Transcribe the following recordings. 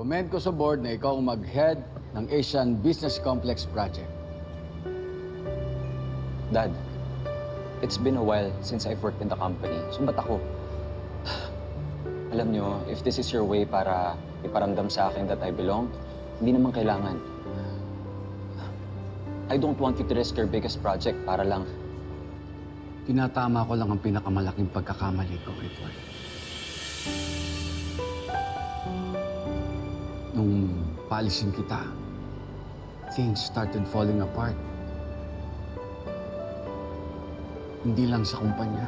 Recommend ko sa board na ikaw ang mag-head ng Asian Business Complex Project. Dad, it's been a while since I've worked in the company. So ba't ako? Alam nyo, if this is your way para iparamdam sa akin that I belong, hindi naman kailangan. I don't want you to risk your biggest project para lang. Tinatama ko lang ang pinakamalaking pagkakamali ko, Edward. Nung paalisin kita, things started falling apart. Hindi lang sa kumpanya,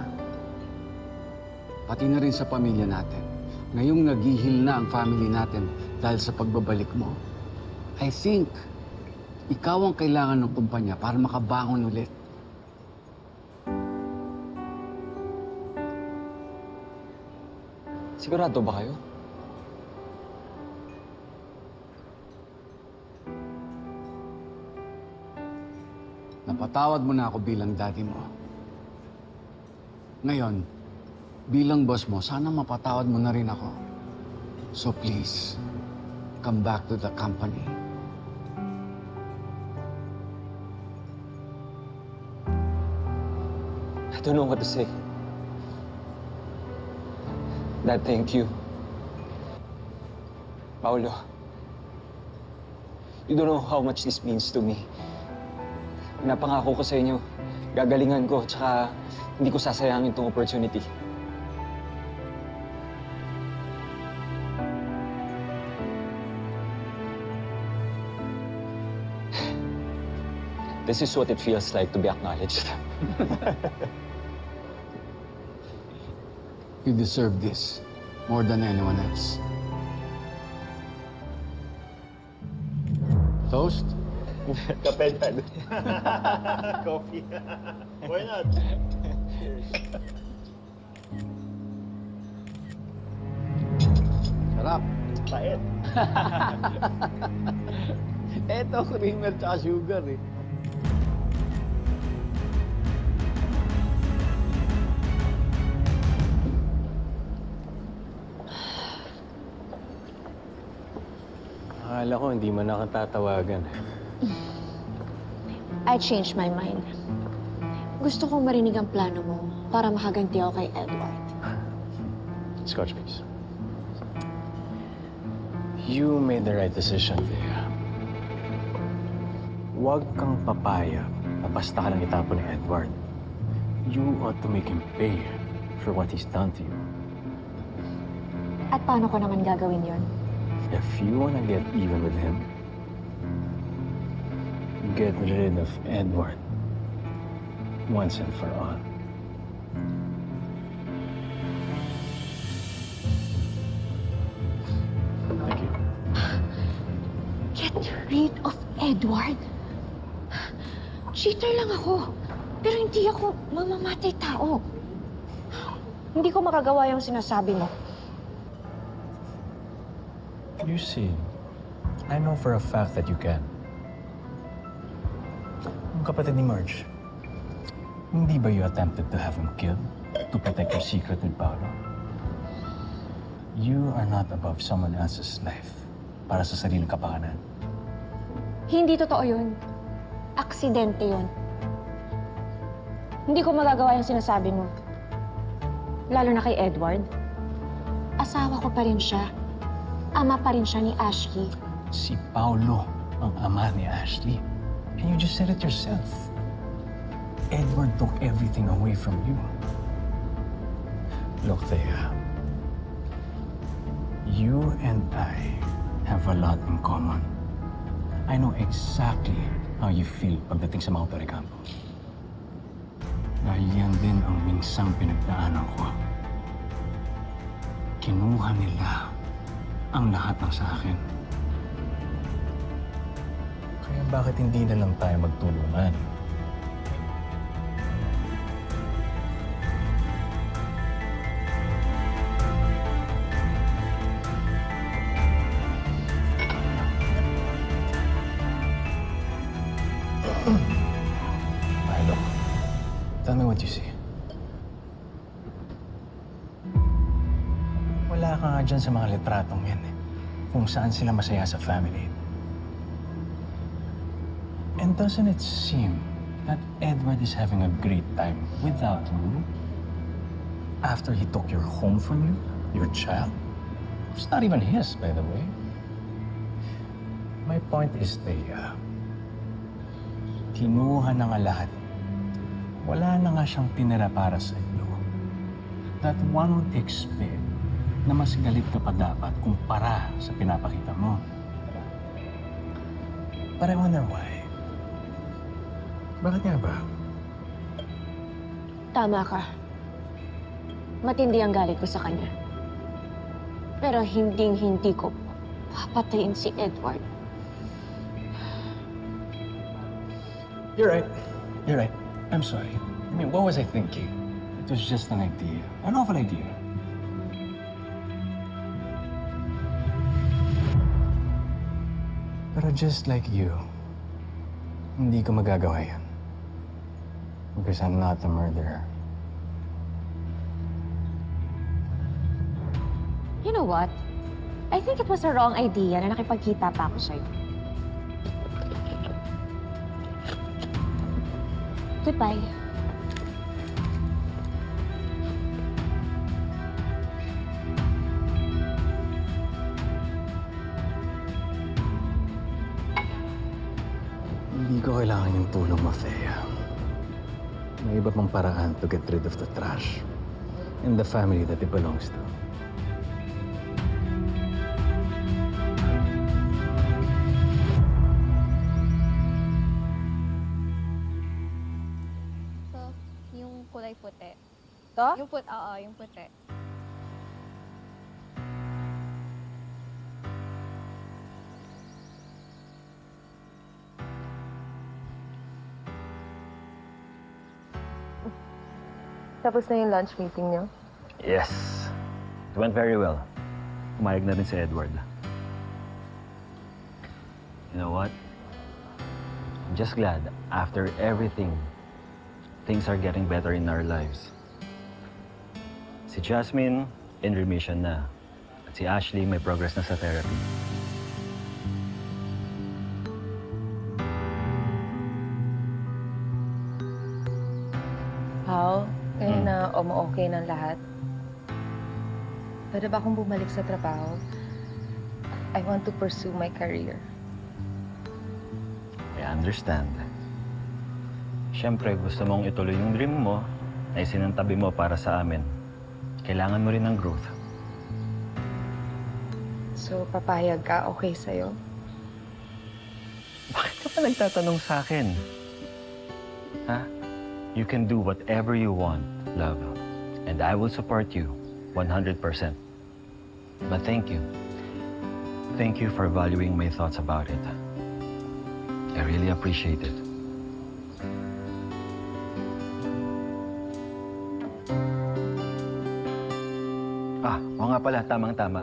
pati na rin sa pamilya natin. Ngayong naghihil na ang family natin dahil sa pagbabalik mo, I think ikaw ang kailangan ng kumpanya para makabangon ulit. Sigurado ba kayo? Napatawad mo na ako bilang daddy mo. Ngayon, bilang boss mo, sana mapatawad mo na rin ako. So please, come back to the company. I don't know what to say. Dad, thank you. Paolo, you don't know how much this means to me. Napangako ko sa inyo, gagalingan ko, tsaka hindi ko sasayangin itong opportunity. This is what it feels like to be acknowledged. You deserve this more than anyone else. Toast? Kape, Dad. Coffee. Why not? Sarap. Pait. Eto, creamer tsaka sugar eh. Akala ko hindi mo nakatatawagan. I changed my mind. Gusto kong marinig ang plano mo para makaganti ako kay Edward. Scotch, please. You made the right decision, Thea. Huwag kang papaya na basta ka lang itapon ni Edward. You ought to make him pay for what he's done to you. At paano ko naman gagawin yon? If you wanna get even with him, get rid of Edward once and for all. Thank you. Get rid of Edward? Cheater lang ako. Pero hindi ako mamamatay tao. Hindi ko makagawa yung sinasabi mo. You see, I know for a fact that you can. Ang kapatid ni Marge, hindi ba you attempted to have him killed to protect your secret with Paolo? You are not above someone else's life para sa sariling kapakanan. Hindi totoo yun. Aksidente yun. Hindi ko magagawa yung sinasabi mo. Lalo na kay Edward. Asawa ko pa rin siya. Ama pa rin siya ni Ashley. Si Paolo ang ama ni Ashley. And you just said it yourself. Edward took everything away from you. Look, Thea. You and I have a lot in common. I know exactly how you feel pagdating sa mga Torrecampo. Dahil yan din ang minsang pinagdaanan ko. Kinuha nila ang lahat ng sa akin. Kaya bakit hindi na lang tayo magtulungan? Milo, tell me what you see. Wala ka nga dyan sa mga litratong yan eh. kung saan sila masaya sa family. And doesn't it seem that Edward is having a great time without you? After he took your home from you, your child? It's not even his, by the way. My point is, Thea, kinuha na nga lahat. Wala na nga siyang tinira para sa iyo. That one would expect na mas galit ka pa dapat kumpara sa pinapakita mo. But I wonder why. Bakit nga ba? Tama ka. Matindi ang galit ko sa kanya. Pero hinding-hindi ko papatayin si Edward. You're right. You're right. I'm sorry. I mean, what was I thinking? It was just an idea. An awful idea. Pero just like you, hindi ko magagawa yan. Because I'm not a murderer. You know what? I think it was a wrong idea na nakipagkita pa ako sa'yo. Goodbye. Hindi ko kailangan yung tulong mo, Thea. May iba pang paraan to get rid of the trash and the family that it belongs to. So, yung kulay puti. To? Oo, yung puti. Tapos na yung lunch meeting niyo? Yes. It went very well. Pumayag na rin si Edward. You know what? I'm just glad after everything, things are getting better in our lives. Si Jasmine, in remission na. At si Ashley, may progress na sa therapy. How? Kaya na okay ng lahat? Pwede ba akong bumalik sa trabaho? I want to pursue my career. I understand. Siyempre, gusto mong ituloy yung dream mo na isinantabi mo para sa amin. Kailangan mo rin ng growth. So, papayag ka, okay sa'yo? Bakit ka pa nagtatanong sa akin? Ha? You can do whatever you want, love. And I will support you 100%. But thank you. Thank you for valuing my thoughts about it. I really appreciate it. Oo nga pala, tamang-tama.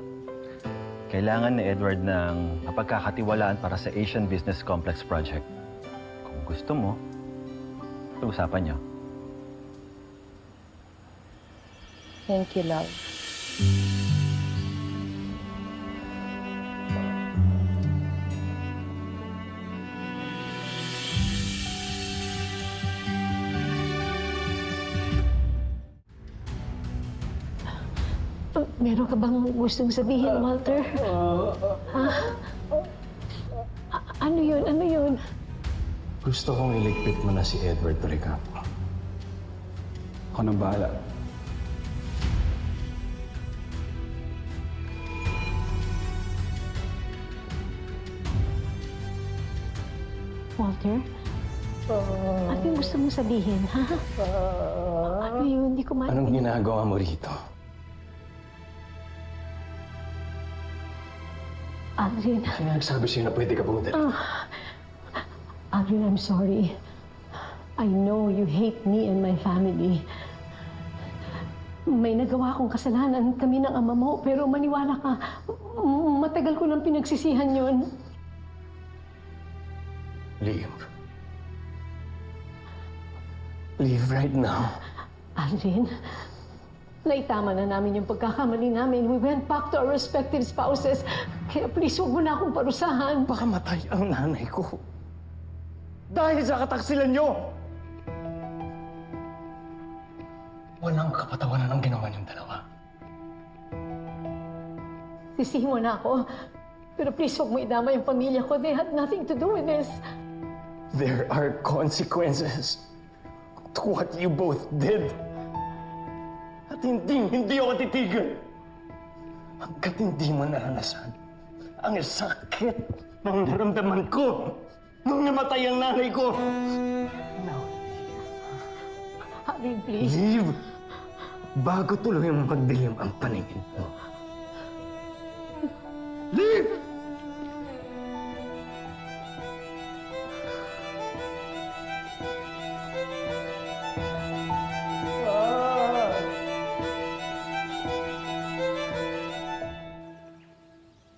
Kailangan ni Edward ng mapagkakatiwalaan para sa Asian Business Complex Project. Kung gusto mo, usapan niyo. Thank you, love. Meron ka bang gustong sabihin, Walter? Ano yun? Ano yun? Gusto kong iligpit mo na si Edward Torrecampo. Ako nang bahala. Walter? Ano yung gusto mong sabihin, ha? Ano yun? Hindi ko Anong ginagawa mo rito? Aldrin, Sino nagsabi sa'yo na pwede ka pumunta rito? Aldrin, I'm sorry. I know you hate me and my family. May nagawa akong kasalanan kami ng ama mo, pero maniwala ka, matagal ko nang pinagsisihan yun. Leave. Leave right now. Aldrin, Naitama na namin yung pagkakamali namin. We went back to our respective spouses. Kaya please, huwag mo na akong parusahan. Baka matay ang nanay ko. Dahil sa kataksilan nyo! Walang kapatawanan ang ginawa niyong dalawa. Sisihin mo na ako. Pero please, huwag mo idama yung pamilya ko. They had nothing to do with this. There are consequences to what you both did. At hindi ako titigil hanggat hindi mo naranasan ang sakit ng naramdaman ko nung namatay ang nanay ko. Now, Harry, please. leave bago tuluyang magdilim ang paningin mo. Leave!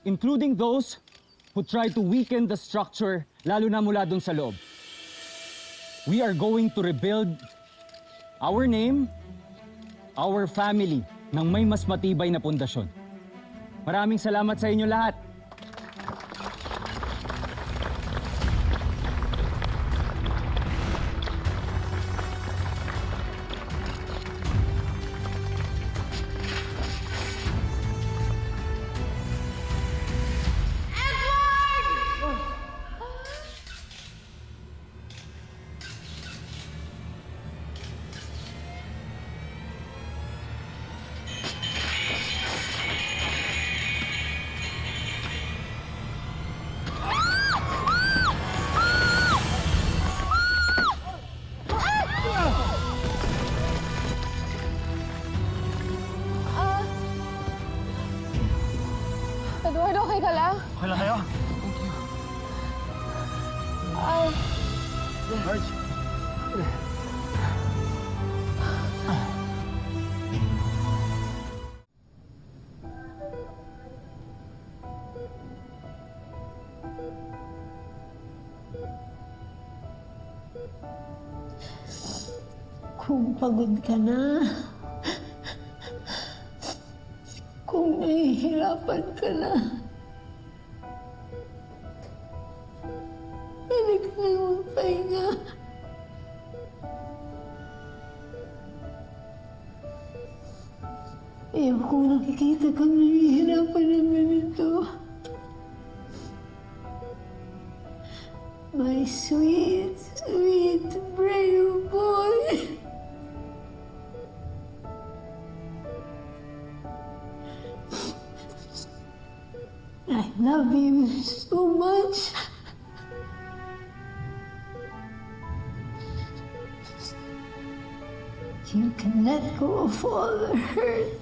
Including those who try to weaken the structure, lalo na mula dun sa loob. We are going to rebuild our name, our family, ng may mas matibay na pundasyon. Maraming salamat sa inyo lahat. Eduardo, okay ka lang? Okay lang kayo? Marge. Kung pagod ka na, kung nahihirapan ka na, pwede ka lang magpahinga. Ayokong nakikita kang nahihirapan ng ganito. My sweet, sweet, brave boy. I love you so much. You can let go of all the hurt.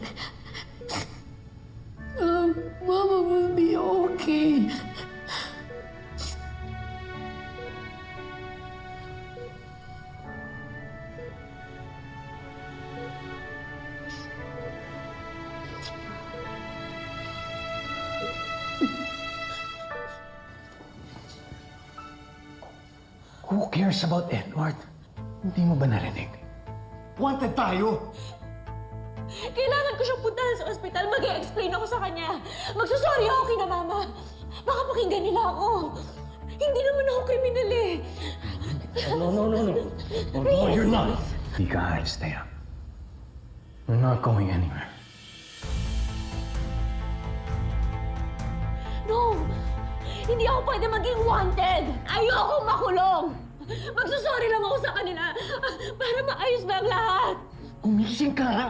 Mama will be okay. Who cares about Edward? Hindi mo ba narinig? Wanted tayo! Kailangan ko siyang puntahan sa ospital. Mag-i-explain ako sa kanya. Magsusorry ako kina Mama. Baka pakinggan nila ako. Hindi naman ako kriminal eh. No, you're not. Hindi ka aalis, Thea. We're not going anywhere. No! Hindi ako pwede maging wanted! Ayoko makulong! Magsusorry lang ako sa kanila para maayos na ang lahat! Gumising ka nga!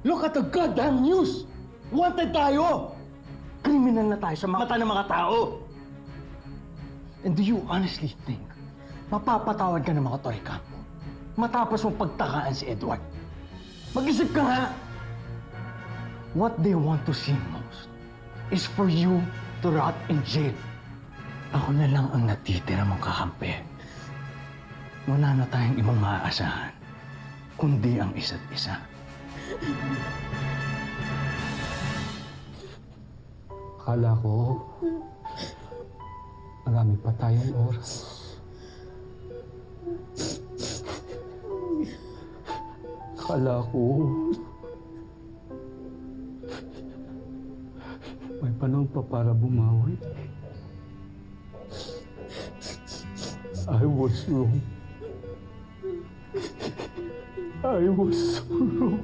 Look at the goddamn news! Wanted tayo! Kriminal na tayo sa mata ng mga tao! And do you honestly think mapapatawad ka ng mga Toy Campo matapos mong pagtakaan si Edward? Mag-isip ka nga! What they want to see most is for you to rot in jail. Ako na lang ang natitira mong kakampi. Wala na tayong ibang maaasahan, kundi ang isa't isa. Akala ko, marami pa tayong oras. Akala ko, May panahon pa para bumawi. I was wrong. I was so wrong.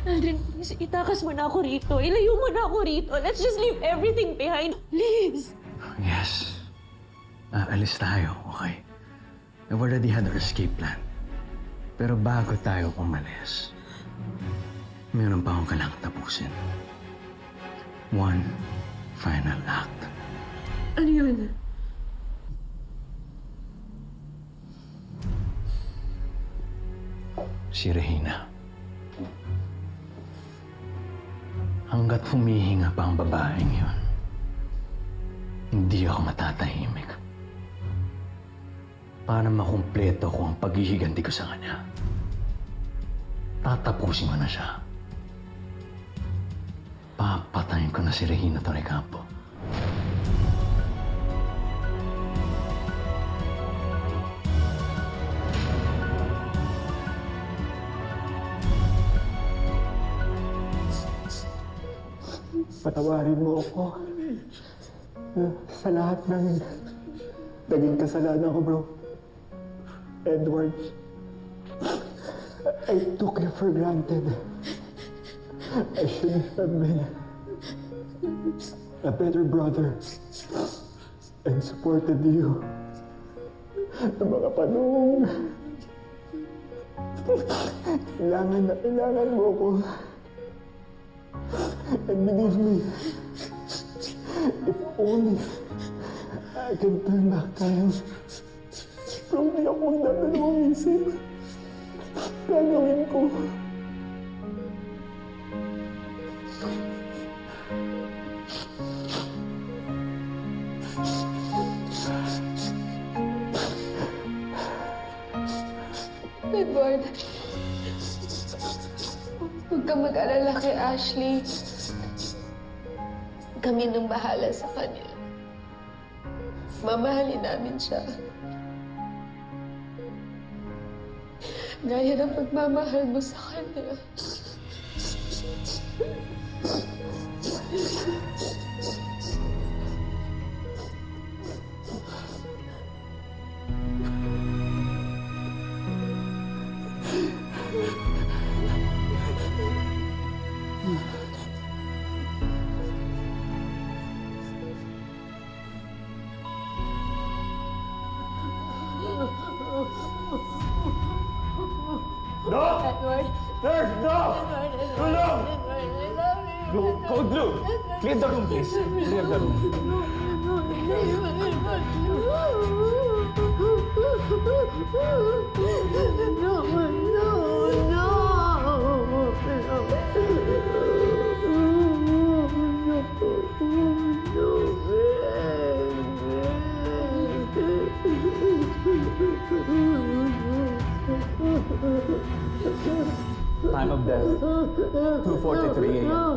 Aldrin, please, itakas mo na ako rito. Ilayo mo na ako rito. Let's just leave everything behind. Please. Yes. Aalis tayo, okay? I've already had our escape plan. Pero bago tayo umalis, meron pa akong kailangang tapusin. One final act. Ano yun? Si Regina. Hanggat humihinga pa ang babaeng yun, hindi ako matatahimik. Para makumpleto ko ang paghihiganti ko sa kanya, tatapusin ko na siya. Papatayin ko na si Regina Torrecampo. Patawarin mo ako sa lahat ng naging kasalanan ko, bro. Edward, I took you for granted. I shouldn't have been a better brother and supported you ng mga panahong kailangan mo ako. And believe me, if only I can turn back time, bro, di ako magdadalawang isip. Gagawin ko. Edward, huwag ka mag-alala kay Ashley. Kami nang bahala sa kanya. Mamahalin namin siya. Gaya ng pagmamahal mo sa kanya. No! Edward. Nurse, no! Tulong! Blue, code blue. Clear the room, please. Clear the room. Time of death, 2:43 a.m.